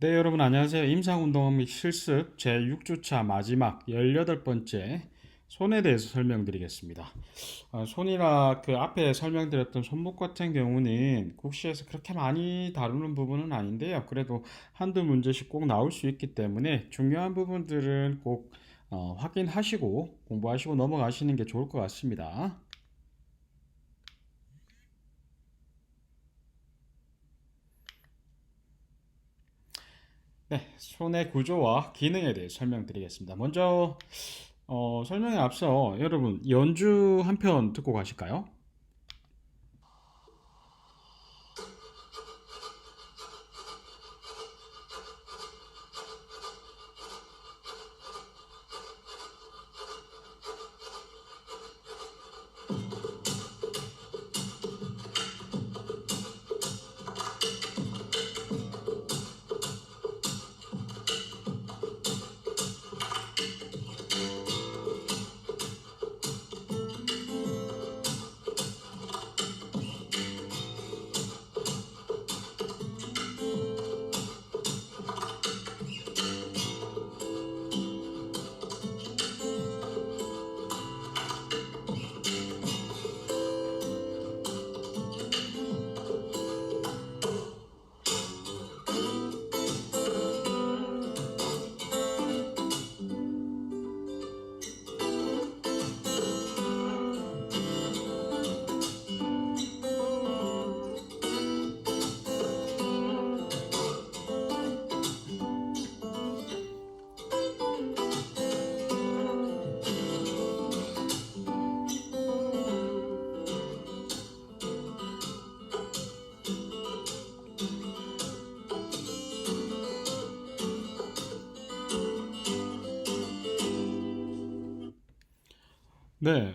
네, 여러분 안녕하세요. 임상운동 및 실습 제6주차 마지막 18번째 손에 대해서 설명드리겠습니다. 손이나 그 앞에 설명드렸던 손목 같은 경우는 국시에서 그렇게 많이 다루는 부분은 아닌데요. 그래도 한두 문제씩 꼭 나올 수 있기 때문에 중요한 부분들은 꼭 확인하시고 공부하시고 넘어가시는 게 좋을 것 같습니다. 네, 손의 구조와 기능에 대해 설명드리겠습니다. 먼저 설명에 앞서 여러분 연주 한 편 듣고 가실까요? 네,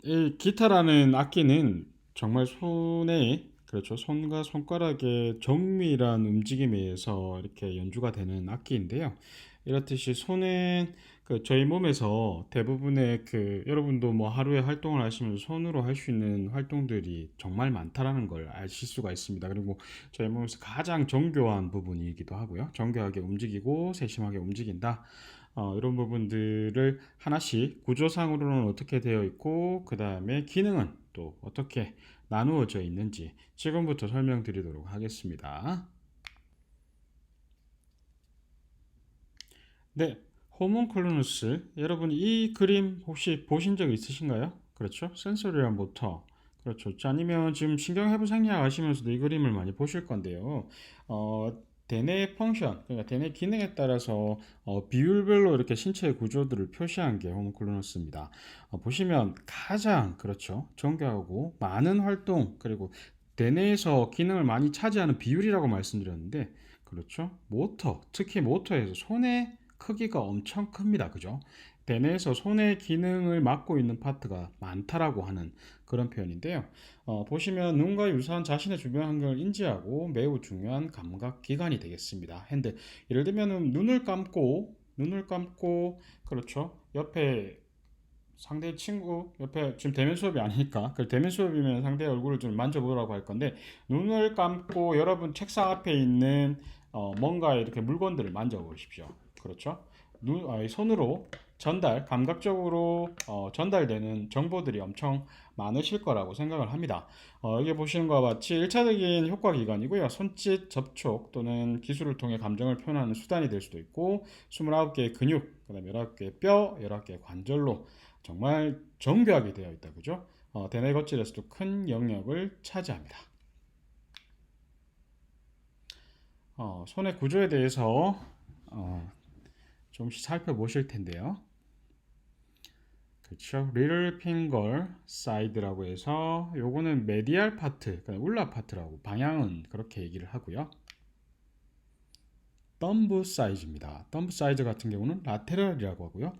이 기타라는 악기는 정말 손에 그렇죠. 손과 손가락의 정밀한 움직임에 의해서 이렇게 연주가 되는 악기인데요. 이렇듯이 손은 저희 몸에서 대부분의 여러분도 뭐 하루에 활동을 하시면서 손으로 할 수 있는 활동들이 정말 많다라는 걸 아실 수가 있습니다. 그리고 저희 몸에서 가장 정교한 부분이기도 하고요. 정교하게 움직이고 세심하게 움직인다. 이런 부분들을 하나씩 구조상으로는 어떻게 되어 있고 그 다음에 기능은 또 어떻게 나누어져 있는지 지금부터 설명드리도록 하겠습니다. 네, 호문클루누스 여러분 이 그림 혹시 보신 적 있으신가요? 그렇죠? 센소리얼 모터 그렇죠. 아니면 지금 신경해부 생리학 하시면서도 이 그림을 많이 보실 건데요. 어, 대뇌 펑션, 그러니까 대뇌 기능에 따라서 비율별로 이렇게 신체의 구조들을 표시한 게 호문클루너스입니다. 보시면 가장 그렇죠. 정교하고 많은 활동 그리고 대뇌에서 기능을 많이 차지하는 비율이라고 말씀드렸는데 그렇죠. 모터, 특히 모터에서 손의 크기가 엄청 큽니다. 그죠? 대뇌에서 손의 기능을 맡고 있는 파트가 많다라고 하는 그런 표현인데요. 보시면 눈과 유사한 자신의 주변 환경을 인지하고 매우 중요한 감각 기관이 되겠습니다. 핸드. 예를 들면 눈을 감고 그렇죠. 옆에 상대 친구 옆에 지금 대면 수업이 아니니까 그 대면 수업이면 상대 얼굴을 좀 만져보라고 할 건데 눈을 감고 여러분 책상 앞에 있는 뭔가 이렇게 물건들을 만져보십시오. 그렇죠? 손으로 감각적으로 전달되는 정보들이 엄청 많으실 거라고 생각을 합니다. 여기 보시는 것과 같이 1차적인 효과 기관이고요. 손짓, 접촉 또는 기술을 통해 감정을 표현하는 수단이 될 수도 있고 29개의 근육, 그다음에 11개의 뼈, 11개의 관절로 정말 정교하게 되어 있다. 그죠? 대뇌 거칠에서도 큰 영역을 차지합니다. 손의 구조에 대해서 좀씩 살펴보실 텐데요. 그렇죠. 리틀 핑거 사이드라고 해서 요거는 메디알 파트, 그러니까 울나 파트라고 방향은 그렇게 얘기를 하고요. 덤브 사이즈입니다. 덤브 사이즈 같은 경우는 라테럴이라고 하고요.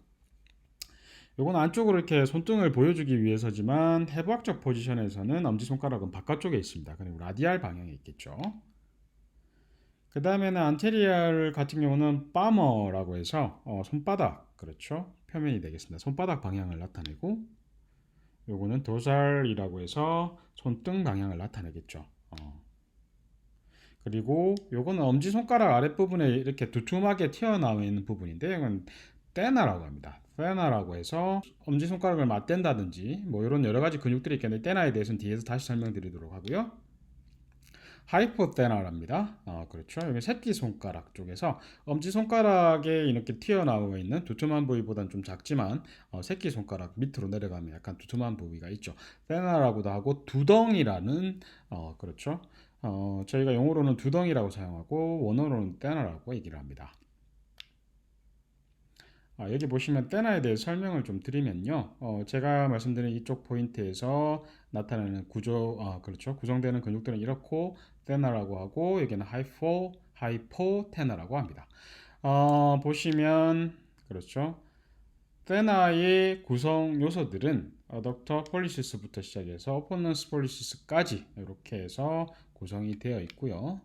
요건 안쪽으로 이렇게 손등을 보여주기 위해서지만 해부학적 포지션에서는 엄지손가락은 바깥쪽에 있습니다. 그리고 라디알 방향에 있겠죠. 그 다음에는 안테리얼 같은 경우는 파머라고 해서 손바닥 그렇죠 표면이 되겠습니다. 손바닥 방향을 나타내고 요거는 도살이라고 해서 손등 방향을 나타내겠죠. 그리고 요거는 엄지손가락 아랫부분에 이렇게 두툼하게 튀어나와 있는 부분인데 이건 테나라고 합니다. 테나라고 해서 엄지손가락을 맞댄다든지 뭐 이런 여러 가지 근육들이 있겠는데 테나에 대해서는 뒤에서 다시 설명드리도록 하고요. 하이포테나랍니다. 그렇죠. 여기 새끼손가락 쪽에서 엄지손가락에 이렇게 튀어나와 있는 두툼한 부위보다는 좀 작지만 새끼손가락 밑으로 내려가면 약간 두툼한 부위가 있죠. 테나라고도 하고 두덩이라는 그렇죠. 저희가 영어로는 두덩이라고 사용하고 원어로는 테나라고 얘기를 합니다. 여기 보시면 테나에 대해 설명을 좀 드리면요. 제가 말씀드린 이쪽 포인트에서 나타나는 구조, 그렇죠. 구성되는 근육들은 이렇고 테나라고 하고 여기는 하이포테나라고 합니다. 보시면 그렇죠. 테나의 구성 요소들은 어덕터 폴리시스부터 시작해서 오퍼넌스 폴리시스까지 이렇게 해서 구성이 되어 있고요.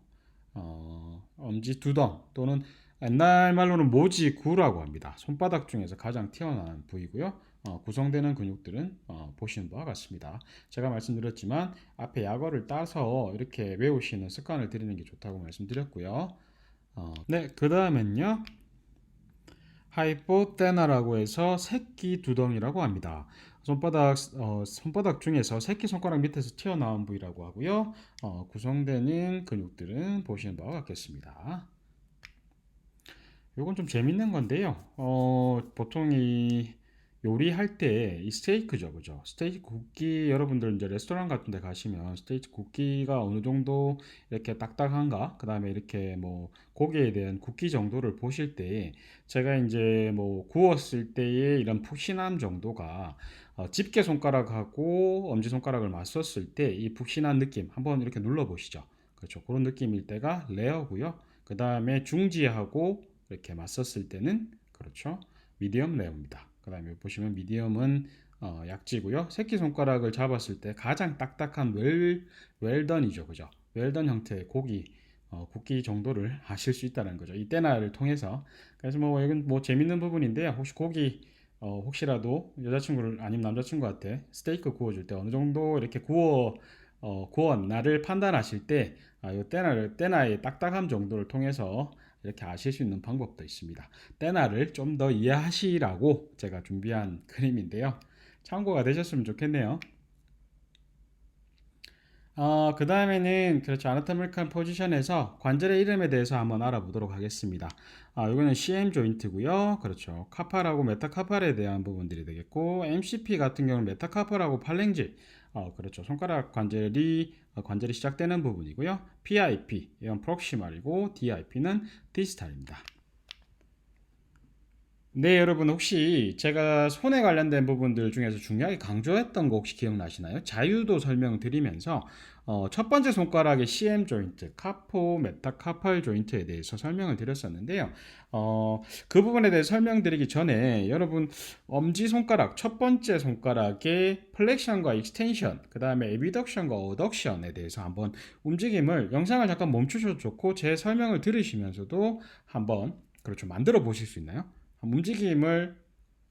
엄지 두덩 또는 옛날 말로는 모지구라고 합니다. 손바닥 중에서 가장 튀어나온 부위고요. 구성되는 근육들은 보시는 바와 같습니다. 제가 말씀드렸지만 앞에 약어를 따서 이렇게 외우시는 습관을 들이는 게 좋다고 말씀드렸고요. 네, 그 다음엔요. 하이포테나라고 해서 새끼 두덩이라고 합니다. 손바닥 중에서 새끼 손가락 밑에서 튀어나온 부위라고 하고요. 구성되는 근육들은 보시는 바와 같겠습니다. 요건 좀 재밌는 건데요. 보통 이 요리할 때 이 스테이크죠, 그죠? 스테이크 굽기 여러분들 이제 레스토랑 같은 데 가시면 스테이크 굽기가 어느 정도 이렇게 딱딱한가? 그다음에 이렇게 뭐 고기에 대한 굽기 정도를 보실 때 제가 이제 뭐 구웠을 때의 이런 푹신함 정도가 집게 손가락하고 엄지 손가락을 맞섰을 때 이 푹신한 느낌 한번 이렇게 눌러 보시죠. 그렇죠. 그런 느낌일 때가 레어고요. 그다음에 중지하고 이렇게 맞섰을 때는 그렇죠. 미디엄 레어입니다. 그 다음에 보시면 미디엄은 약지고요. 새끼손가락을 잡았을 때 가장 딱딱한 웰던이죠. 그죠? 웰던 형태의 고기 굽기 정도를 아실 수 있다는 거죠. 이 테나를 통해서. 그래서 뭐 이건 뭐 재밌는 부분인데요. 혹시 고기 혹시라도 여자친구를 아니면 남자친구한테 스테이크 구워줄 때 어느 정도 이렇게 구웠나를 판단하실 때 이 테나의 딱딱함 정도를 통해서 이렇게 아실 수 있는 방법도 있습니다. 테나를 좀 더 이해하시라고 제가 준비한 그림인데요. 참고가 되셨으면 좋겠네요. 그 다음에는 그렇죠. 아나토미컬 포지션에서 관절의 이름에 대해서 한번 알아보도록 하겠습니다. 이거는 CM 조인트고요. 그렇죠. 카팔하고 메타카팔에 대한 부분들이 되겠고, MCP 같은 경우는 메타카팔하고 팔랭지, 그렇죠. 손가락 관절이 시작되는 부분이고요. PIP, 이건 프록시말이고, DIP는 디스탈입니다. 네, 여러분 혹시 제가 손에 관련된 부분들 중에서 중요하게 강조했던 거 혹시 기억나시나요? 자유도 설명드리면서 첫 번째 손가락의 CM 조인트, 카포, 메타카팔 조인트에 대해서 설명을 드렸었는데요. 그 부분에 대해 설명드리기 전에 여러분 엄지손가락, 첫 번째 손가락의 플렉션과 익스텐션, 그 다음에 에비덕션과 어덕션에 대해서 한번 움직임을 영상을 잠깐 멈추셔도 좋고 제 설명을 들으시면서도 한번 그렇죠 만들어 보실 수 있나요? 움직임을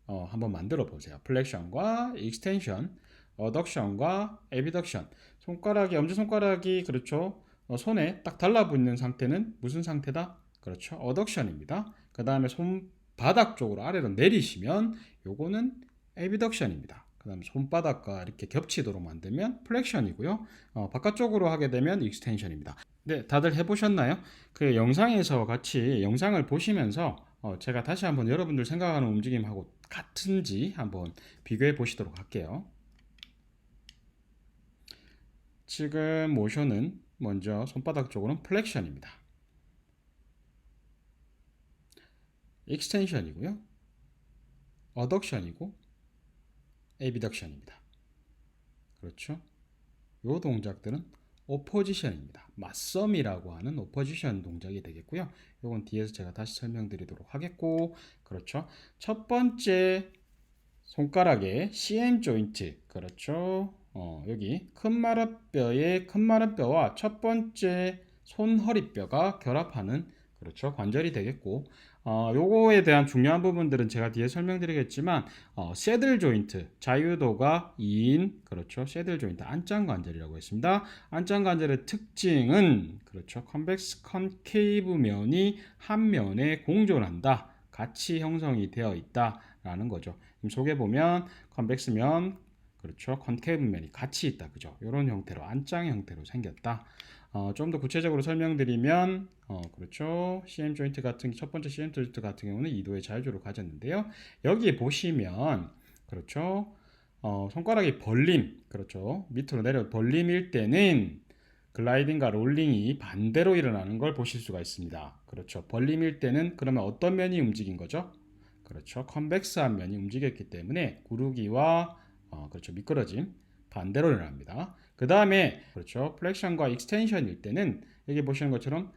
한번 만들어 보세요. 플렉션과 익스텐션, 어덕션과 에비덕션. 엄지손가락이 그렇죠. 손에 딱 달라붙는 상태는 무슨 상태다? 그렇죠. 어덕션입니다. 그 다음에 손바닥 쪽으로 아래로 내리시면 요거는 에비덕션입니다. 그 다음에 손바닥과 이렇게 겹치도록 만들면 플렉션이고요. 바깥쪽으로 하게 되면 익스텐션입니다. 네, 다들 해보셨나요? 그 영상에서 같이 영상을 보시면서 제가 다시 한번 여러분들 생각하는 움직임하고 같은지 한번 비교해 보시도록 할게요. 지금 모션은 먼저 손바닥 쪽으로는 플렉션입니다. 익스텐션이고요. 어덕션이고 에비덕션입니다. 그렇죠? 이 동작들은 오포지션입니다. 맞섬이라고 하는 오포지션 동작이 되겠고요. 이건 뒤에서 제가 다시 설명드리도록 하겠고, 그렇죠. 첫 번째 손가락의 CM 조인트, 그렇죠. 여기 큰 마른뼈의 큰 마른뼈와 첫 번째 손허리뼈가 결합하는 그렇죠. 관절이 되겠고, 요거에 대한 중요한 부분들은 제가 뒤에 설명드리겠지만, 새들 조인트, 자유도가 2인, 그렇죠. 새들 조인트, 안짱 관절이라고 했습니다. 안짱 관절의 특징은, 그렇죠. 컨벡스 컨케이브 면이 한 면에 공존한다. 같이 형성이 되어 있다라는 거죠. 지금 속에 보면, 컨벡스 면, 그렇죠. 컨케이브 면이 같이 있다. 그죠. 이런 형태로, 안짱 형태로 생겼다. 좀 더 구체적으로 설명드리면 그렇죠. CM 조인트 같은 첫 번째 CM 조인트 같은 경우는 2도의 자유조를 가졌는데요. 여기 보시면 그렇죠. 손가락이 벌림 그렇죠. 밑으로 내려 벌림일 때는 글라이딩과 롤링이 반대로 일어나는 걸 보실 수가 있습니다. 그렇죠. 벌림일 때는 그러면 어떤 면이 움직인 거죠? 그렇죠. 컨벡스한 면이 움직였기 때문에 구르기와 그렇죠. 미끄러짐 반대로 일어납니다. 그 다음에 그렇죠. 플렉션과 익스텐션일 때는 여기 보시는 것처럼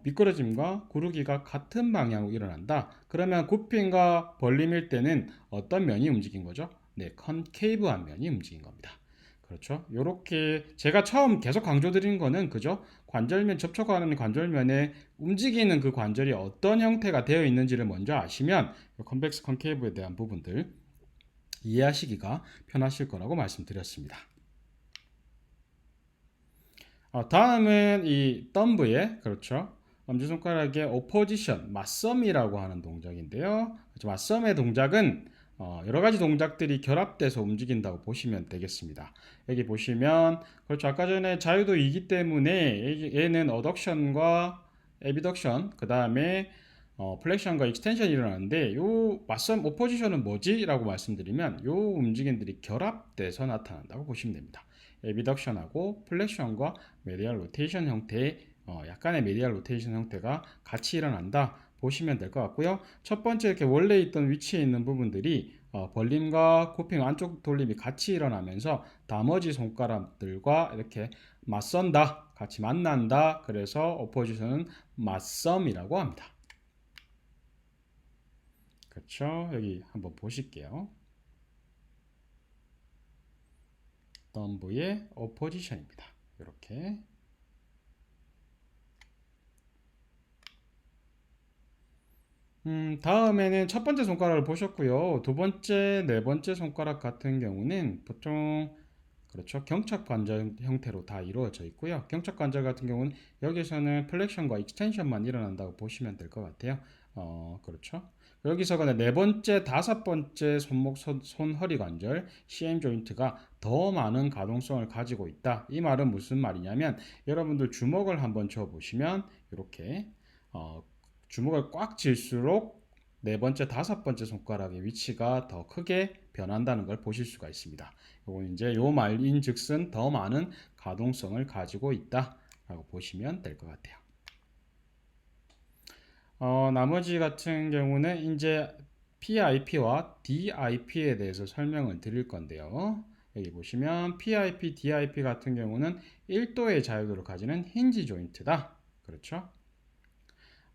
미끄러짐과 구르기가 같은 방향으로 일어난다. 그러면 굽힘과 벌림일 때는 어떤 면이 움직인 거죠? 네, 컨케이브한 면이 움직인 겁니다. 그렇죠. 요렇게 제가 처음 계속 강조드린 거는 그죠? 관절면 접촉하는 관절면에 움직이는 그 관절이 어떤 형태가 되어 있는지를 먼저 아시면 컨벡스 컨케이브에 대한 부분들 이해하시기가 편하실 거라고 말씀드렸습니다. 다음은 이 덤브의 그렇죠. 엄지손가락의 오포지션, 맞섬이라고 하는 동작인데요. 그렇죠? 맞섬의 동작은 여러 가지 동작들이 결합돼서 움직인다고 보시면 되겠습니다. 여기 보시면 그렇죠. 아까 전에 자유도 2기 때문에 얘는 어덕션과 에비덕션, 그 다음에 플렉션과 익스텐션이 일어나는데 요 맞섬 오포지션은 뭐지? 라고 말씀드리면 요 움직임들이 결합돼서 나타난다고 보시면 됩니다. 에비덕션하고 플렉션과 메디얼 로테이션 형태의 약간의 메디얼 로테이션 형태가 같이 일어난다 보시면 될 것 같고요. 첫 번째 이렇게 원래 있던 위치에 있는 부분들이 벌림과 코핑 안쪽 돌림이 같이 일어나면서 나머지 손가락들과 이렇게 맞선다, 같이 만난다. 그래서 오포지션은 맞섬이라고 합니다. 그렇죠? 여기 한번 보실게요. 덤브의 오포지션입니다. 이렇게. 다음에는 첫 번째 손가락을 보셨고요. 두 번째, 네 번째 손가락 같은 경우는 보통 그렇죠. 경착 관절 형태로 다 이루어져 있고요. 경착 관절 같은 경우는 여기서는 플렉션과 익스텐션만 일어난다고 보시면 될 것 같아요. 그렇죠. 여기서가 네 번째, 다섯 번째 손목, 손, 허리 관절, CM 조인트가 더 많은 가동성을 가지고 있다. 이 말은 무슨 말이냐면 여러분들 주먹을 한번 쥐어 보시면 이렇게 주먹을 꽉 쥘수록 네 번째, 다섯 번째 손가락의 위치가 더 크게 변한다는 걸 보실 수가 있습니다. 요건 이제 요 말인즉슨 더 많은 가동성을 가지고 있다라고 보시면 될 것 같아요. 나머지 같은 경우는 이제 PIP와 DIP에 대해서 설명을 드릴 건데요. 여기 보시면 PIP, DIP 같은 경우는 1도의 자유도를 가지는 힌지 조인트다. 그렇죠?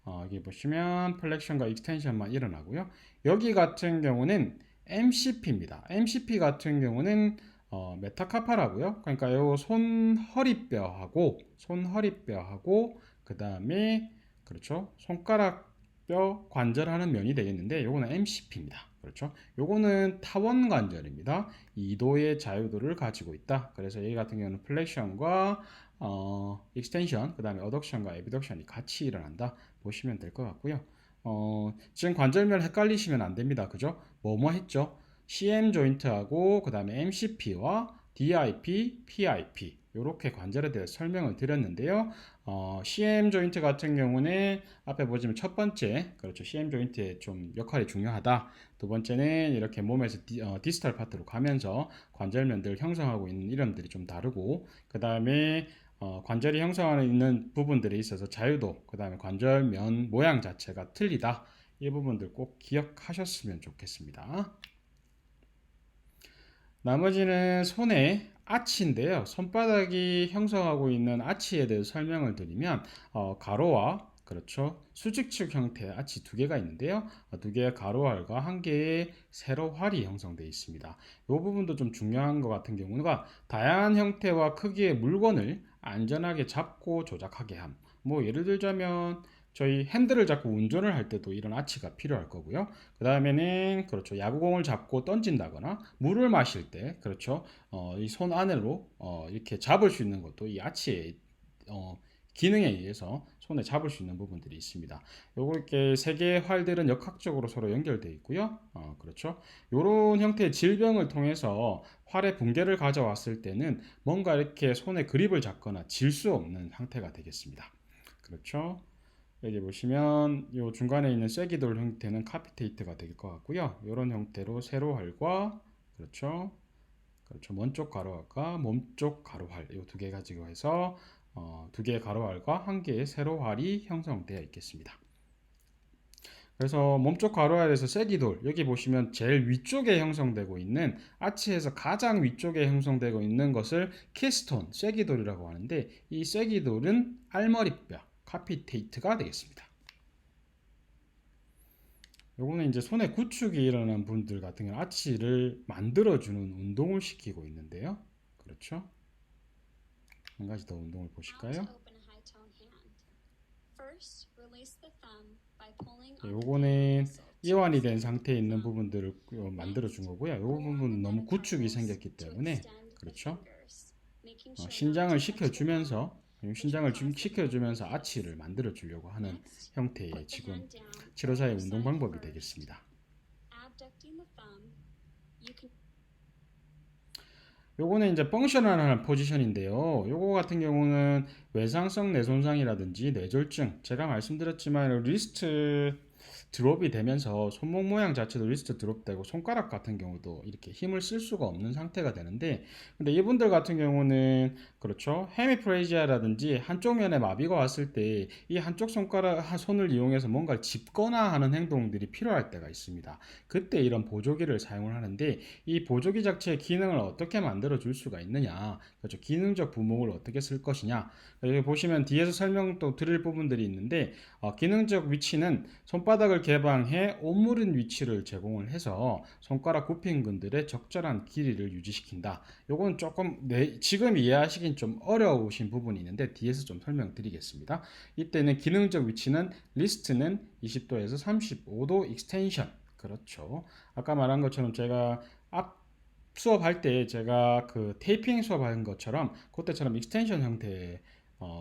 여기 보시면 플렉션과 익스텐션만 일어나고요. 여기 같은 경우는 MCP입니다. MCP 같은 경우는 메타카파라고요. 그러니까 요 손허리뼈하고 그 다음에 그렇죠. 손가락 뼈 관절하는 면이 되겠는데 요거는 MCP입니다. 그렇죠. 요거는 타원 관절입니다. 2도의 자유도를 가지고 있다. 그래서 여기 같은 경우는 플렉션과 익스텐션, 그 다음에 어덕션과 에비덕션이 같이 일어난다 보시면 될 것 같고요. 지금 관절면 헷갈리시면 안 됩니다. 그죠? 뭐뭐 했죠? CM 조인트하고 그 다음에 MCP와 DIP, PIP 이렇게 관절에 대해 설명을 드렸는데요. CM 조인트 같은 경우는 앞에 보시면 첫 번째 그렇죠. CM 조인트의 좀 역할이 중요하다. 두 번째는 이렇게 몸에서 디스탈 파트로 가면서 관절면들을 형성하고 있는 이름들이 좀 다르고 그 다음에 관절이 형성하는 있는 부분들에 있어서 자유도, 그 다음에 관절면 모양 자체가 틀리다. 이 부분들 꼭 기억하셨으면 좋겠습니다. 나머지는 손의 아치인데요. 손바닥이 형성하고 있는 아치에 대해서 설명을 드리면 가로와 그렇죠. 수직축 형태의 아치 두 개가 있는데요. 두 개의 가로활과 한 개의 세로활이 형성되어 있습니다. 이 부분도 좀 중요한 것 같은 경우가 다양한 형태와 크기의 물건을 안전하게 잡고 조작하게 함. 뭐 예를 들자면 저희 핸들을 잡고 운전을 할 때도 이런 아치가 필요할 거고요. 그 다음에는 그렇죠. 야구공을 잡고 던진다거나 물을 마실 때 그렇죠. 이 손 안으로 이렇게 잡을 수 있는 것도 이 아치의 기능에 의해서 손에 잡을 수 있는 부분들이 있습니다. 요거 이렇게 세 개의 활들은 역학적으로 서로 연결되어 있고요. 그렇죠. 요런 형태의 질병을 통해서 활의 붕괴를 가져왔을 때는 뭔가 이렇게 손에 그립을 잡거나 질 수 없는 상태가 되겠습니다. 그렇죠. 여기 보시면 요 중간에 있는 쐐기돌 형태는 카피테이트가 될 것 같고요. 이런 형태로 세로활과 그렇죠. 그렇죠. 먼쪽 가로활과 몸쪽 가로활 이 두 개 가지고 해서 두 개의 가로활과 한 개의 세로활이 형성되어 있겠습니다. 그래서 몸쪽 가로활에서 쐐기돌 여기 보시면 제일 위쪽에 형성되고 있는 아치에서 가장 위쪽에 형성되고 있는 것을 키스톤 쐐기돌이라고 하는데 이 쐐기돌은 알머리뼈 카피테이트가 되겠습니다. 요거는 이제 손에 구축이 일어난 분들 같은 경우 아치를 만들어주는 운동을 시키고 있는데요. 그렇죠? 한 가지 더 운동을 보실까요? 요거는 이완이 된 상태에 있는 부분들을 만들어 준 거고요. 요 부분은 너무 구축이 생겼기 때문에 그렇죠. 신장을 시켜주면서 아치를 만들어 주려고 하는 형태의 지금 치료사의 운동 방법이 되겠습니다. 요거는 이제 펑셔널한 포지션인데요. 요거 같은 경우는 외상성 뇌손상이라든지 뇌졸중, 제가 말씀드렸지만 리스트 드롭이 되면서 손목 모양 자체도 리스트 드롭되고 손가락 같은 경우도 이렇게 힘을 쓸 수가 없는 상태가 되는데 근데 이분들 같은 경우는 그렇죠. 헤미프레지아라든지 한쪽 면에 마비가 왔을 때 이 한쪽 손을 이용해서 뭔가를 짚거나 하는 행동들이 필요할 때가 있습니다. 그때 이런 보조기를 사용을 하는데 이 보조기 자체의 기능을 어떻게 만들어 줄 수가 있느냐 그렇죠. 기능적 부목을 어떻게 쓸 것이냐 여기 보시면 뒤에서 설명 또 드릴 부분들이 있는데 기능적 위치는 손바닥을 개방해 오므린 위치를 제공을 해서 손가락 굽힌근들의 적절한 길이를 유지시킨다. 요건 조금 지금 이해하시긴 좀 어려우신 부분이 있는데 뒤에서 좀 설명드리겠습니다. 이때는 기능적 위치는 리스트는 20도에서 35도 익스텐션 그렇죠. 아까 말한 것처럼 제가 앞 수업할 때 제가 그 테이핑 수업한 것처럼 그때처럼 익스텐션 형태의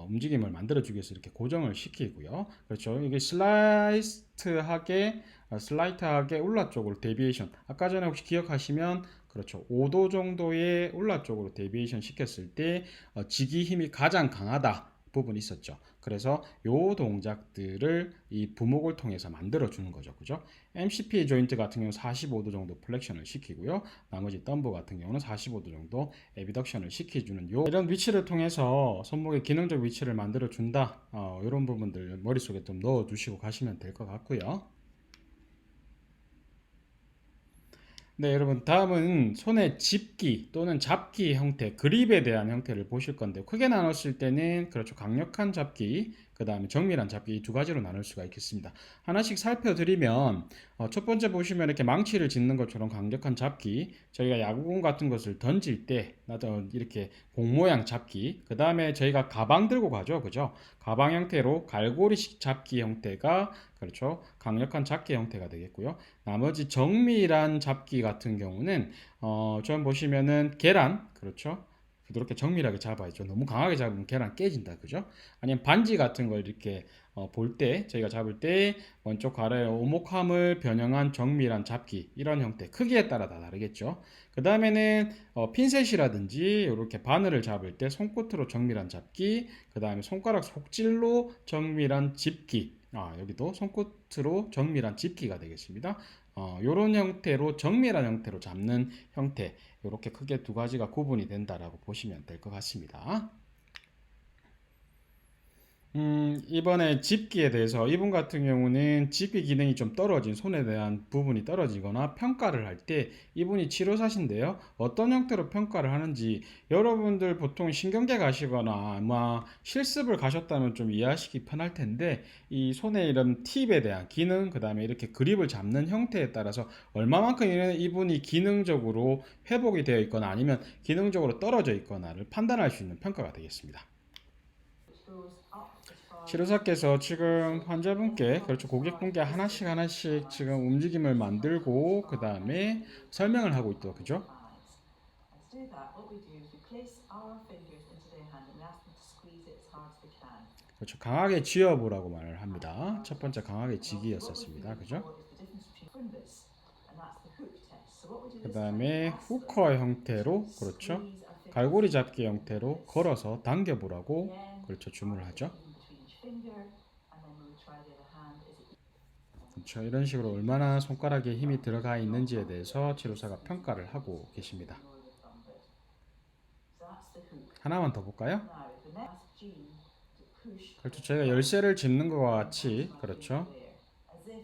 움직임을 만들어주기 위해서 이렇게 고정을 시키고요. 그렇죠. 이게 슬라이트하게 울라 쪽으로 데비에이션. 아까 전에 혹시 기억하시면 그렇죠. 5도 정도의 울라 쪽으로 데비에이션 시켰을 때 지기 힘이 가장 강하다 부분이 있었죠. 그래서 요 동작들을 이 부목을 통해서 만들어 주는 거죠. 그죠? MCP 조인트 같은 경우는 45도 정도 플렉션을 시키고요. 나머지 덤브 같은 경우는 45도 정도 에비덕션을 시켜주는 이런 위치를 통해서 손목의 기능적 위치를 만들어 준다. 이런 부분들 머릿속에 좀 넣어 두시고 가시면 될 것 같고요. 네, 여러분 다음은 손의 집기 또는 잡기 형태, 그립에 대한 형태를 보실 건데요. 크게 나눴을 때는 그렇죠. 강력한 잡기, 그 다음에 정밀한 잡기 이 두 가지로 나눌 수가 있겠습니다. 하나씩 살펴드리면 첫 번째 보시면 이렇게 망치를 짚는 것처럼 강력한 잡기, 저희가 야구공 같은 것을 던질 때 나도 이렇게 공 모양 잡기, 그 다음에 저희가 가방 들고 가죠, 그죠? 가방 형태로 갈고리식 잡기 형태가 그렇죠. 강력한 잡기 형태가 되겠고요. 나머지 정밀한 잡기 같은 경우는 좀 보시면은 계란 그렇죠. 부드럽게 정밀하게 잡아야죠. 너무 강하게 잡으면 계란 깨진다 그죠? 아니면 반지 같은 걸 이렇게 볼 때 저희가 잡을 때 왼쪽 가래의 오목함을 변형한 정밀한 잡기 이런 형태 크기에 따라 다 다르겠죠. 그 다음에는 핀셋이라든지 이렇게 바늘을 잡을 때 손끝으로 정밀한 잡기 그 다음에 손가락 속질로 정밀한 집기 여기도 손끝으로 정밀한 집기가 되겠습니다. 이런 형태로 정밀한 형태로 잡는 형태 이렇게 크게 두 가지가 구분이 된다라고 보시면 될 것 같습니다. 이번에 집기에 대해서 이분 같은 경우는 집기 기능이 좀 떨어진 손에 대한 부분이 떨어지거나 평가를 할 때 이분이 치료사신데요. 어떤 형태로 평가를 하는지 여러분들 보통 신경계 가시거나 아마 실습을 가셨다면 좀 이해하시기 편할 텐데 이 손의 이런 팁에 대한 기능 그 다음에 이렇게 그립을 잡는 형태에 따라서 얼마만큼 이분이 기능적으로 회복이 되어 있거나 아니면 기능적으로 떨어져 있거나를 판단할 수 있는 평가가 되겠습니다. 치료사께서 지금 환자분께, 그렇죠, 고객분께 하나씩 하나씩 지금 움직임을 만들고 그 다음에 설명을 하고 있죠, 그죠? 그렇죠. 강하게 쥐어보라고 말을 합니다. 첫 번째 강하게 쥐기였었습니다. 그죠? 그 다음에 후커 형태로, 그렇죠? 갈고리 잡기 형태로 걸어서 당겨보라고, 그렇죠, 주문을 하죠. 그렇죠. 이런 식으로 얼마나 손가락에 힘이 들어가 있는지에 대해서 치료사가 평가를 하고 계십니다. 하나만 더 볼까요? 그렇죠. 저희가 열쇠를 짚는 것과 같이, 그렇죠,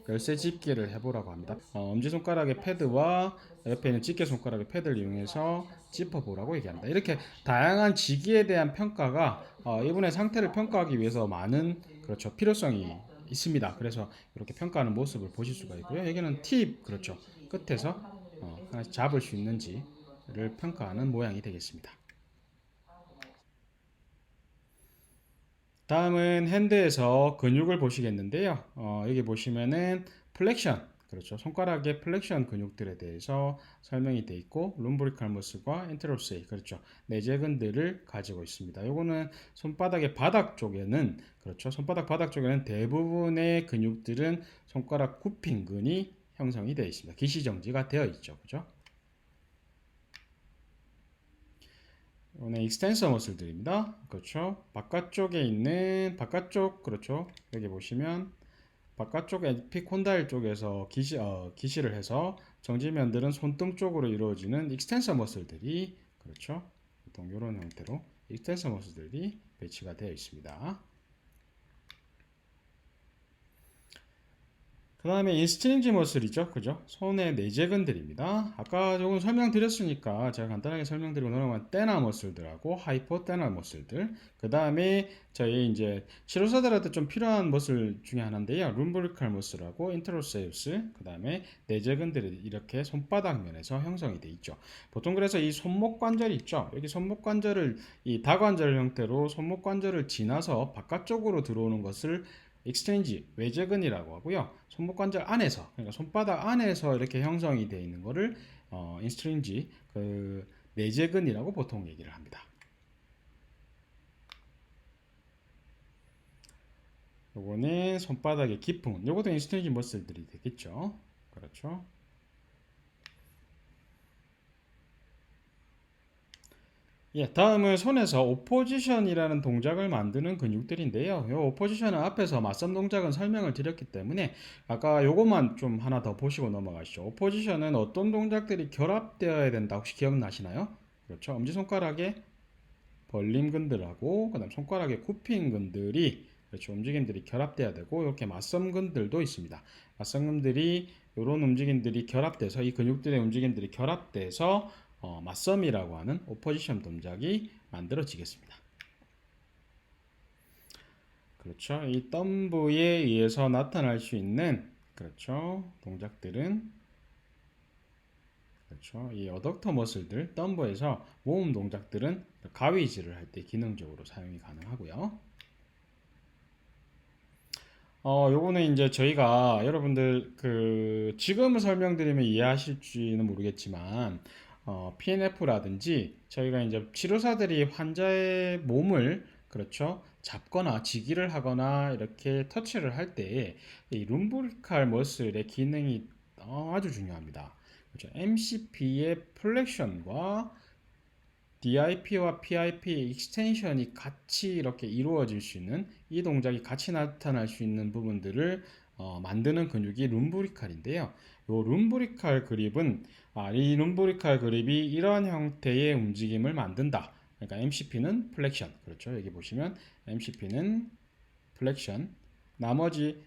열쇠 집기를 해보라고 합니다. 엄지손가락의 패드와 옆에 있는 집게손가락의 패드를 이용해서 짚어보라고 얘기합니다. 이렇게 다양한 지기에 대한 평가가 이분의 상태를 평가하기 위해서 많은, 그렇죠, 필요성이 있습니다. 그래서 이렇게 평가하는 모습을 보실 수가 있고요. 여기는 팁, 그렇죠, 끝에서 하나씩 잡을 수 있는지를 평가하는 모양이 되겠습니다. 다음은 핸드에서 근육을 보시겠는데요. 여기 보시면은 플렉션, 그렇죠, 손가락의 플렉션 근육들에 대해서 설명이 되어 있고, 룸브리칼머스과 엔테로세이, 그렇죠, 내재근들을 가지고 있습니다. 요거는 손바닥의 바닥 쪽에는, 그렇죠, 손바닥 바닥 쪽에는 대부분의 근육들은 손가락 굽힌근이 형성이 되어 있습니다. 기시정지가 되어 있죠, 그죠? 이거는 익스텐서 머슬들입니다. 그렇죠. 바깥쪽에 있는 바깥쪽, 그렇죠, 여기 보시면 바깥쪽 에피콘다일 쪽에서 기시를 해서 정지면들은 손등 쪽으로 이루어지는 익스텐서 머슬들이, 그렇죠, 보통 이런 형태로 익스텐서 머슬들이 배치가 되어 있습니다. 그 다음에 인스트링지 머슬이죠, 그죠? 손의 내재근들입니다. 아까 조금 설명드렸으니까 제가 간단하게 설명드리고 넘어간 떼나 머슬들하고 하이포떼나 머슬들. 그 다음에 저희 이제 치료사들한테 좀 필요한 머슬 중에 하나인데요, 룸브리칼 머슬하고 인트로세우스. 그 다음에 내재근들이 이렇게 손바닥 면에서 형성이 되어 있죠. 보통 그래서 이 손목 관절 있죠. 여기 손목 관절을, 이 다관절 형태로 손목 관절을 지나서 바깥쪽으로 들어오는 것을 익스체인지 외재근이라고 하고요. 손목 관절 안에서, 그러니까 손바닥 안에서 이렇게 형성이 되어 있는 거를 인스트린지, 그 내재근이라고 보통 얘기를 합니다. 요거는 손바닥의 깊은, 요것도 인스트린지 머슬들이 되겠죠. 그렇죠. 예, 다음은 손에서 오포지션이라는 동작을 만드는 근육들인데요. 이 오포지션은 앞에서 맞선 동작은 설명을 드렸기 때문에 아까 요것만 좀 하나 더 보시고 넘어가시죠. 오포지션은 어떤 동작들이 결합되어야 된다, 혹시 기억나시나요? 그렇죠. 엄지손가락의 벌림근들하고 그다음 손가락의 굽힘근들이, 그렇죠, 움직임들이 결합돼야 되고, 이렇게 맞섬근들도 있습니다. 맞섬근들이, 이런 움직임들이 결합돼서, 이 근육들의 움직임들이 결합돼서 맞섬이라고 하는 오포지션 동작이 만들어지겠습니다. 그렇죠. 이 덤브에 의해서 나타날 수 있는, 그렇죠, 동작들은, 그렇죠, 이 어덕터 머슬들, 덤버에서 모음 동작들은 가위질을 할 때 기능적으로 사용이 가능하고요. 요거는 이제 저희가 여러분들 지금을 설명드리면 이해하실지는 모르겠지만, PNF라든지 저희가 이제 치료사들이 환자의 몸을, 그렇죠, 잡거나 지기를 하거나 이렇게 터치를 할 때 이 룸브리칼 머슬의 기능이 아주 중요합니다. 그렇죠. MCP의 플렉션과 DIP와 PIP 익스텐션이 같이 이렇게 이루어질 수 있는, 이 동작이 같이 나타날 수 있는 부분들을 만드는 근육이 룸브리칼인데요. 이 룸브리칼 그립은, 이 룸브리칼 그립이 이러한 형태의 움직임을 만든다. 그러니까 MCP는 플렉션, 그렇죠. 여기 보시면 MCP는 플렉션, 나머지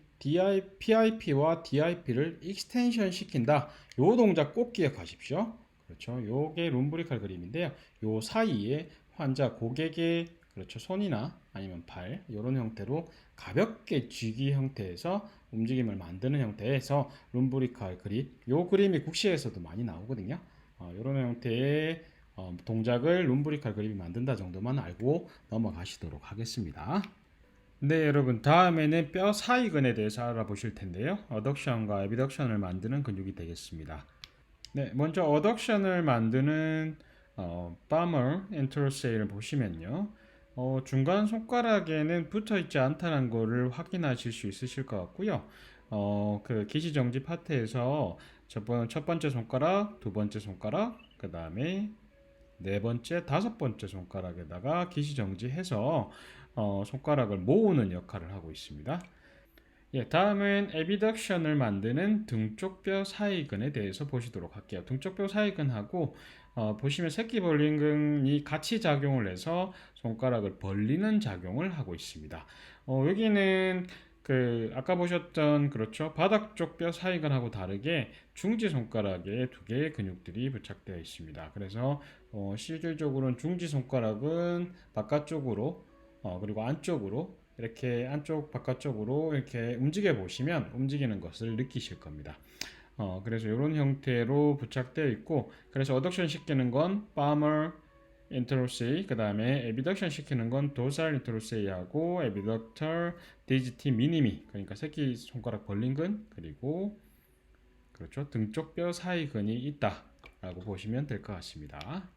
PIP와 DIP를 익스텐션 시킨다. 요 동작 꼭 기억하십시오. 그렇죠. 요게 룸브리칼 그림인데요. 요 사이에 환자 고객의, 그렇죠, 손이나 아니면 발, 이런 형태로 가볍게 쥐기 형태에서 움직임을 만드는 형태에서 룸브리칼 그립, 요 그림이 국시에서도 많이 나오거든요. 이런 형태의 동작을 룸브리칼 그립이 만든다 정도만 알고 넘어가시도록 하겠습니다. 네, 여러분, 다음에는 뼈 사이근에 대해서 알아보실 텐데요. 어덕션과 에비덕션을 만드는 근육이 되겠습니다. 네, 먼저 어덕션을 만드는 바머 엔테로세이를 보시면요. 중간 손가락에는 붙어 있지 않다는 거를 확인하실 수 있으실 것 같고요. 그 기시정지 파트에서 첫 번째 손가락, 두 번째 손가락, 그 다음에 네 번째, 다섯 번째 손가락에다가 기시정지해서 손가락을 모으는 역할을 하고 있습니다. 예, 다음은 에비덕션을 만드는 등쪽뼈 사이근에 대해서 보시도록 할게요. 등쪽뼈 사이근하고 보시면 새끼 벌린근이 같이 작용을 해서 손가락을 벌리는 작용을 하고 있습니다. 여기는 그 아까 보셨던 그렇죠 바닥 쪽 뼈 사이근하고 다르게 중지 손가락에 두 개의 근육들이 부착되어 있습니다. 그래서 실질적으로는 중지 손가락은 바깥쪽으로 그리고 안쪽으로 이렇게 안쪽 바깥쪽으로 이렇게 움직여 보시면 움직이는 것을 느끼실 겁니다. 그래서 이런 형태로 부착되어 있고 그래서 어덕션 시키는 건 palmar interossei 그 다음에 abduction 시키는 건 dorsal interossei하고 abductor digiti minimi 그러니까 새끼 손가락 벌린근 그리고 그렇죠 등쪽 뼈 사이근이 있다라고 보시면 될 것 같습니다.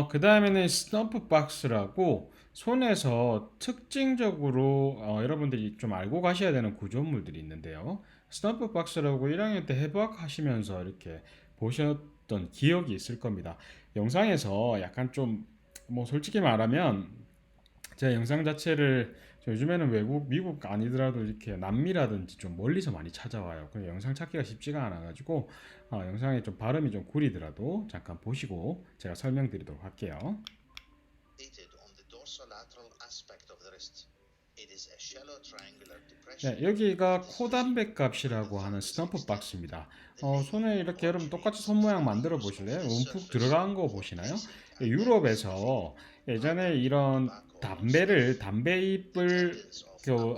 그 다음에는 스넘프 박스라고 손에서 특징적으로 여러분들이 좀 알고 가셔야 되는 구조물들이 있는데요. 스넘프 박스라고 1학년 때 해부학 하시면서 이렇게 보셨던 기억이 있을 겁니다. 영상에서 약간 좀, 뭐 솔직히 말하면 제 영상 자체를 요즘에는 외국, 미국 아니더라도 이렇게 남미라든지 좀 멀리서 많이 찾아와요. 그래서 영상 찾기가 쉽지가 않아가지고 영상에 좀 발음이 좀 구리더라도 잠깐 보시고 제가 설명드리도록 할게요. 네, 여기가 코담배 값이라고 하는 스탬프 박스입니다. 손에 이렇게 여러분 똑같이 손 모양 만들어 보실래요? 움푹 들어간 거 보시나요? 유럽에서 예전에 이런 담배잎을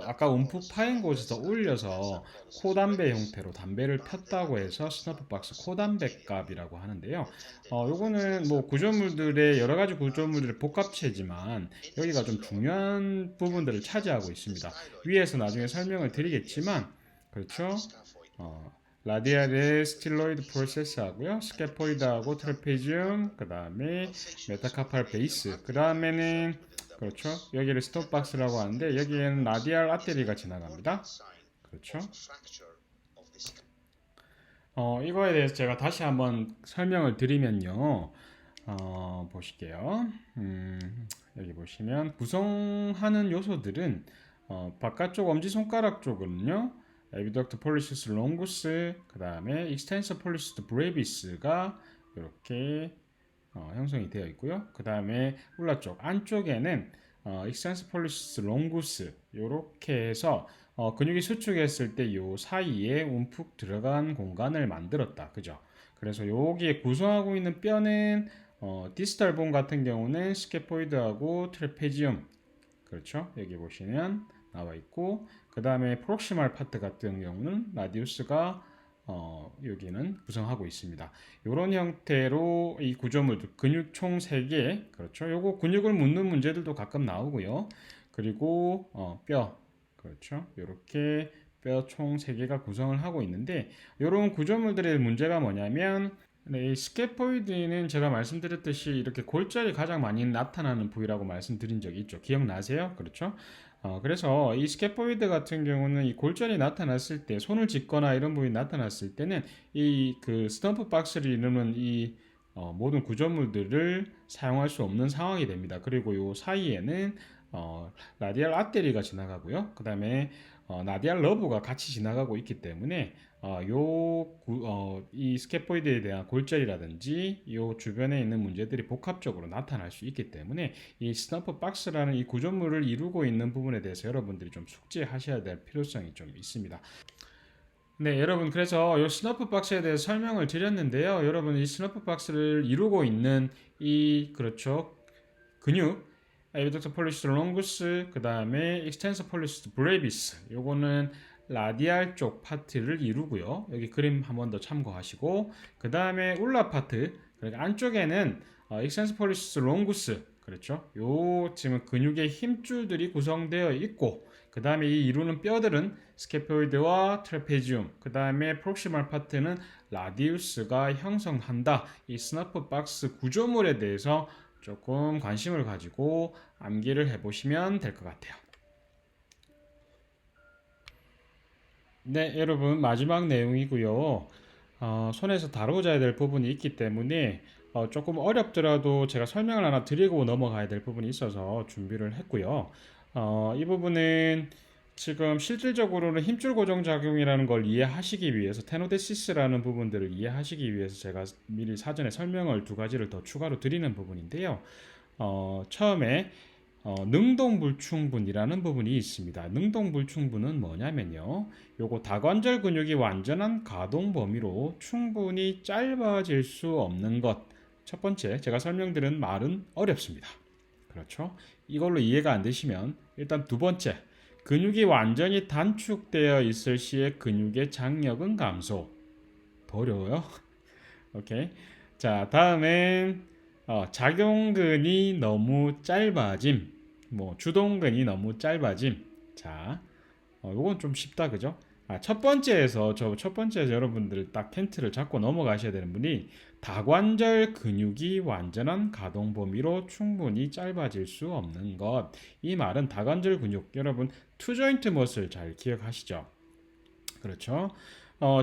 아까 움푹 파인 곳에서 올려서 코담배 형태로 담배를 폈다고 해서 스너프 박스 코담배 값이라고 하는데요. 요거는 뭐 구조물들의 여러 가지 구조물들의 복합체지만 여기가 좀 중요한 부분들을 차지하고 있습니다. 위에서 나중에 설명을 드리겠지만 그렇죠. 라디알의 스틸로이드 프로세스 하고요. 스캐포이드하고 트레페지움 그 다음에 메타카팔 베이스 그 다음에는 그렇죠. 여기를 스톱박스라고 하는데 여기에는 라디알 아테리가 지나갑니다. 그렇죠. 이거에 대해서 제가 다시 한번 설명을 드리면요. 보실게요. 여기 보시면 구성하는 요소들은 바깥쪽 엄지손가락 쪽은요. 에비덕트 폴리시스 롱구스 그 다음에 익스텐서 폴리시스 브레비스가 이렇게 형성이 되어 있고요. 그 다음에 울라 쪽 안쪽에는 익스텐서 폴리시스 롱구스 이렇게 해서 근육이 수축했을 때 요 사이에 움푹 들어간 공간을 만들었다. 그죠? 그래서 여기에 구성하고 있는 뼈는 디스탈 본 같은 경우는 스케포이드하고 트레페지움 그렇죠? 여기 보시면 나와 있고 그 다음에 프록시말 파트 같은 경우는 라디우스가 여기는 구성하고 있습니다. 이런 형태로 이 구조물들 근육 총 3개 그렇죠? 요거 근육을 묻는 문제들도 가끔 나오고요. 그리고 뼈 그렇죠? 이렇게 뼈 총 3개가 구성을 하고 있는데 이런 구조물들의 문제가 뭐냐면 네, 이 스캐포이드는 제가 말씀드렸듯이 이렇게 골절이 가장 많이 나타나는 부위라고 말씀드린 적이 있죠. 기억나세요? 그렇죠? 그래서 이 스캐포이드 같은 경우는 이 골절이 나타났을 때 손을 짚거나 이런 부분이 나타났을 때는 이 그 스탬프 박스를 이루는 이 모든 구조물들을 사용할 수 없는 상황이 됩니다. 그리고 이 사이에는 라디알 아테리가 지나가고요. 그 다음에 라디알 러브가 같이 지나가고 있기 때문에 이 스캐포이드에 대한 골절이라든지 이 주변에 있는 문제들이 복합적으로 나타날 수 있기 때문에 이 스탬프 박스라는 이 구조물을 이루고 있는 부분에 대해서 여러분들이 좀 숙지하셔야 될 필요성이 좀 있습니다. 네, 여러분 그래서 이 스너프 박스에 대해서 설명을 드렸는데요. 여러분 이 스너프 박스를 이루고 있는 이 그렇죠 근육 에비덕터 폴리시스 롱구스 그 다음에 익스텐서 폴리시스 브레비스 요거는 라디알 쪽 파트를 이루고요. 여기 그림 한 번 더 참고하시고 그 다음에 울라 파트 그러니까 안쪽에는 익스텐서 폴리시스 롱구스 그렇죠? 요 지금 근육의 힘줄들이 구성되어 있고 그 다음에 이 이루는 뼈들은 스케포이드와 트레페지움 그 다음에 프록시멀 파트는 라디우스가 형성한다. 이 스너프 박스 구조물에 대해서 조금 관심을 가지고 암기를 해보시면 될 것 같아요. 네, 여러분 마지막 내용이고요. 손에서 다루어져야 될 부분이 있기 때문에 조금 어렵더라도 제가 설명을 하나 드리고 넘어가야 될 부분이 있어서 준비를 했고요. 이 부분은 지금 실질적으로는 힘줄 고정 작용이라는 걸 이해하시기 위해서 테노데시스라는 부분들을 이해하시기 위해서 제가 미리 사전에 설명을 두 가지를 더 추가로 드리는 부분인데요. 처음에 능동불충분이라는 부분이 있습니다. 능동불충분은 뭐냐면요. 요거 다관절 근육이 완전한 가동 범위로 충분히 짧아질 수 없는 것. 첫 번째, 제가 설명드린 말은 어렵습니다. 그렇죠? 이걸로 이해가 안 되시면 일단 두 번째, 근육이 완전히 단축되어 있을 시에 근육의 장력은 감소. 더 어려워요? 오케이. 자, 다음엔 작용근이 너무 짧아짐. 뭐 주동근이 너무 짧아짐. 자, 요건 좀 쉽다, 그죠? 첫 번째에서 첫 번째에서 여러분들 딱 텐트를 잡고 넘어가셔야 되는 분이 다관절 근육이 완전한 가동 범위로 충분히 짧아질 수 없는 것. 이 말은 다관절 근육, 여러분 투 조인트 머슬 잘 기억하시죠? 그렇죠?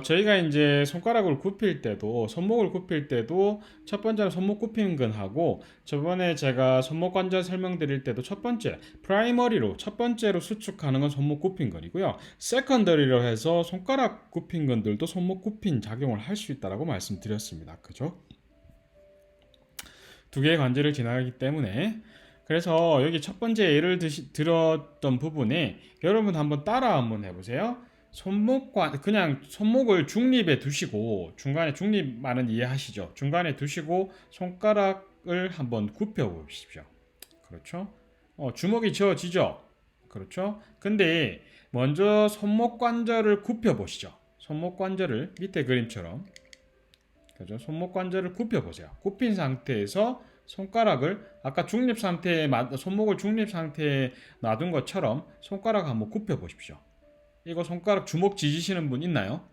저희가 이제 손가락을 굽힐 때도, 손목을 굽힐 때도 첫 번째는 손목 굽힘근하고 저번에 제가 손목 관절 설명드릴 때도 첫 번째, 프라이머리로 첫 번째로 수축하는 건 손목 굽힘근이고요. 세컨더리로 해서 손가락 굽힘근들도 손목 굽힘 작용을 할 수 있다라고 말씀드렸습니다. 그죠? 두 개의 관절을 지나가기 때문에 그래서 여기 첫 번째 예를 들었던 부분에 여러분 한번 따라 한번 해보세요. 손목과 그냥 손목을 중립에 두시고 중간에 중립 말은 이해하시죠? 중간에 두시고 손가락을 한번 굽혀 보십시오. 그렇죠? 주먹이 쥐어지죠? 그렇죠? 근데 먼저 손목 관절을 굽혀 보시죠. 손목 관절을 밑에 그림처럼 그죠? 손목 관절을 굽혀 보세요. 굽힌 상태에서 손가락을 아까 중립 상태에 손목을 중립 상태에 놔둔 것처럼 손가락 한번 굽혀 보십시오. 이거 손가락 주먹 쥐시는 분 있나요?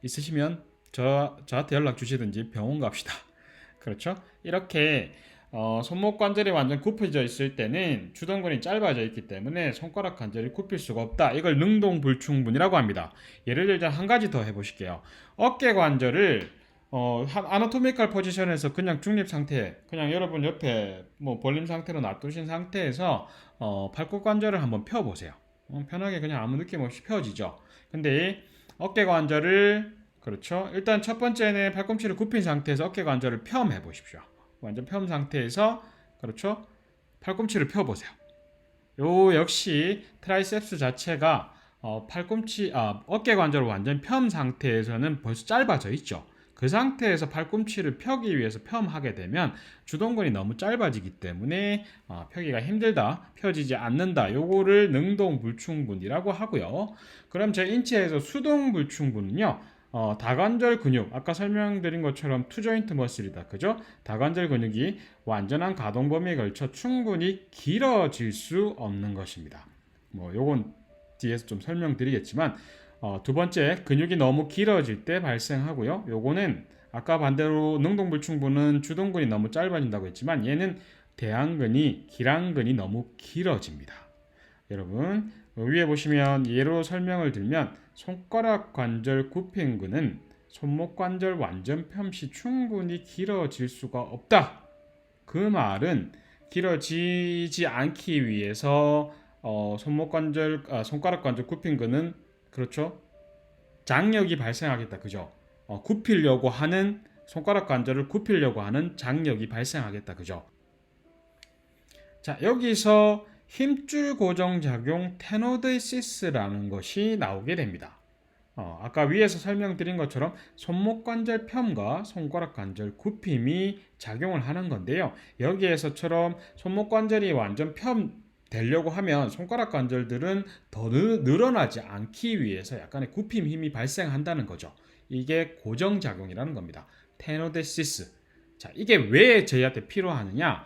있으시면 저한테 연락 주시든지 병원 갑시다. 그렇죠? 이렇게 손목 관절이 완전 굽혀져 있을 때는 주동근이 짧아져 있기 때문에 손가락 관절이 굽힐 수가 없다. 이걸 능동불충분이라고 합니다. 예를 들자 한 가지 더 해보실게요. 어깨 관절을 아나토미컬 포지션에서 그냥 중립 상태, 그냥 여러분 옆에 뭐 벌림 상태로 놔두신 상태에서 발굽 관절을 한번 펴보세요. 편하게 그냥 아무 느낌 없이 펴지죠. 근데 어깨 관절을 그렇죠. 일단 첫 번째는 팔꿈치를 굽힌 상태에서 어깨 관절을 펴해 보십시오. 완전 펴 상태에서 그렇죠. 팔꿈치를 펴 보세요. 요 역시 트라이셉스 자체가 어깨 관절을 완전 펴 상태에서는 벌써 짧아져 있죠. 그 상태에서 팔꿈치를 펴기 위해서 펴하게 되면 주동근이 너무 짧아지기 때문에 펴기가 힘들다, 펴지지 않는다. 요거를 능동불충분이라고 하고요. 그럼 제 인체에서 수동불충분은요. 다관절 근육, 아까 설명드린 것처럼 투조인트 머슬이다. 그죠? 다관절 근육이 완전한 가동 범위에 걸쳐 충분히 길어질 수 없는 것입니다. 뭐 요건 뒤에서 좀 설명드리겠지만 두 번째, 근육이 너무 길어질 때 발생하고요. 요거는 아까 반대로 능동불충분은 주동근이 너무 짧아진다고 했지만 얘는 대안근이, 기랑근이 너무 길어집니다. 여러분, 위에 보시면 예로 설명을 들면 손가락 관절 굽힘근은 손목 관절 완전 펴시 충분히 길어질 수가 없다. 그 말은 길어지지 않기 위해서 손가락 관절 굽힘근은 그렇죠? 장력이 발생하겠다. 그죠? 굽히려고 하는 손가락 관절을 굽히려고 하는 장력이 발생하겠다. 그죠? 자, 여기서 힘줄 고정 작용 테노데시스라는 것이 나오게 됩니다. 아까 위에서 설명드린 것처럼 손목 관절 펴과 손가락 관절 굽힘이 작용을 하는 건데요. 여기에서처럼 손목 관절이 완전 되려고 하면 손가락 관절들은 더 늘어나지 않기 위해서 약간의 굽힘 힘이 발생한다는 거죠. 이게 고정작용이라는 겁니다. 테노데시스. 자, 이게 왜 저희한테 필요하느냐?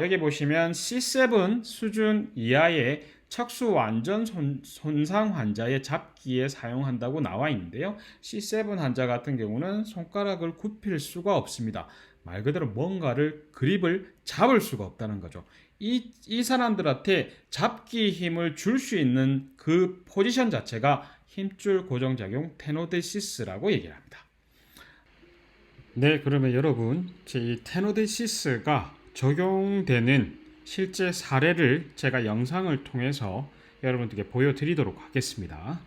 여기 보시면 C7 수준 이하의 척수 완전 손상 환자의 잡기에 사용한다고 나와 있는데요. C7 환자 같은 경우는 손가락을 굽힐 수가 없습니다. 말 그대로 뭔가를 그립을 잡을 수가 없다는 거죠. 이 사람들한테 잡기 힘을 줄 수 있는 그 포지션 자체가 힘줄 고정작용 테노데시스라고 얘기를 합니다. 네, 그러면 여러분, 이 테노데시스가 적용되는 실제 사례를 제가 영상을 통해서 여러분들께 보여드리도록 하겠습니다.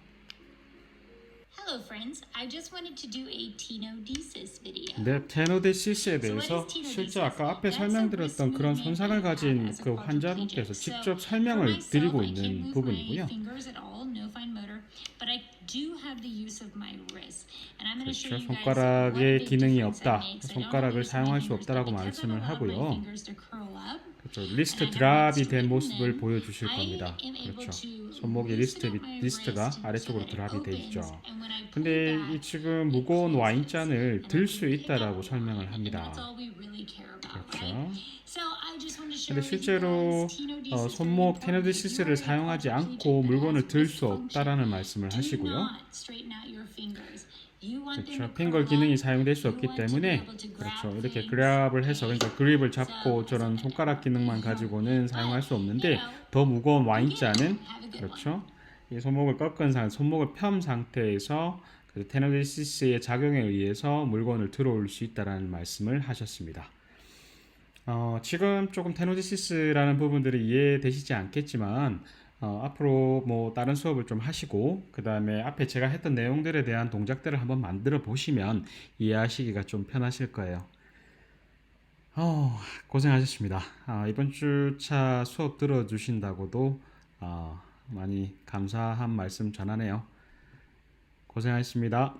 Hello friends, I just wanted to do a tenodesis video. 네, 테노데시스에 대해서 실제 아까 앞에 설명드렸던 그런 손상을 가진 그 환자분께서 직접 설명을 드리고 있는 부분이고요. 그렇죠. 손가락에 기능이 없다, 손가락을 사용할 수 없다라고 말씀을 하고요. 그렇죠. 리스트 드랍이 된 모습을 보여주실 겁니다. 그렇죠. 손목의 리스트가 아래쪽으로 드랍이 돼 있죠. 근데 이 지금 무거운 와인잔을 들 수 있다라고 설명을 합니다. 그렇죠. 근데 실제로 손목 테노데시스를 사용하지 않고 물건을 들 수 없다라는 말씀을 하시고요. 그렇죠. 핑거 기능이 사용될 수 없기 때문에 그렇죠. 이렇게 그랩을 해서 그러니까 그립을 잡고 저런 손가락 기능만 가지고는 사용할 수 없는데 더 무거운 와인잔은 그렇죠. 이 손목을 꺾은 손목을 편 상태에서 테노데시스의 작용에 의해서 물건을 들어올 수 있다라는 말씀을 하셨습니다. 지금 조금 테노데시스라는 부분들이 이해되시지 않겠지만 앞으로 뭐 다른 수업을 좀 하시고 그 다음에 앞에 제가 했던 내용들에 대한 동작들을 한번 만들어 보시면 이해하시기가 좀 편하실 거예요. 고생하셨습니다. 이번 주차 수업 들어주신다고도 많이 감사한 말씀 전하네요. 고생하셨습니다.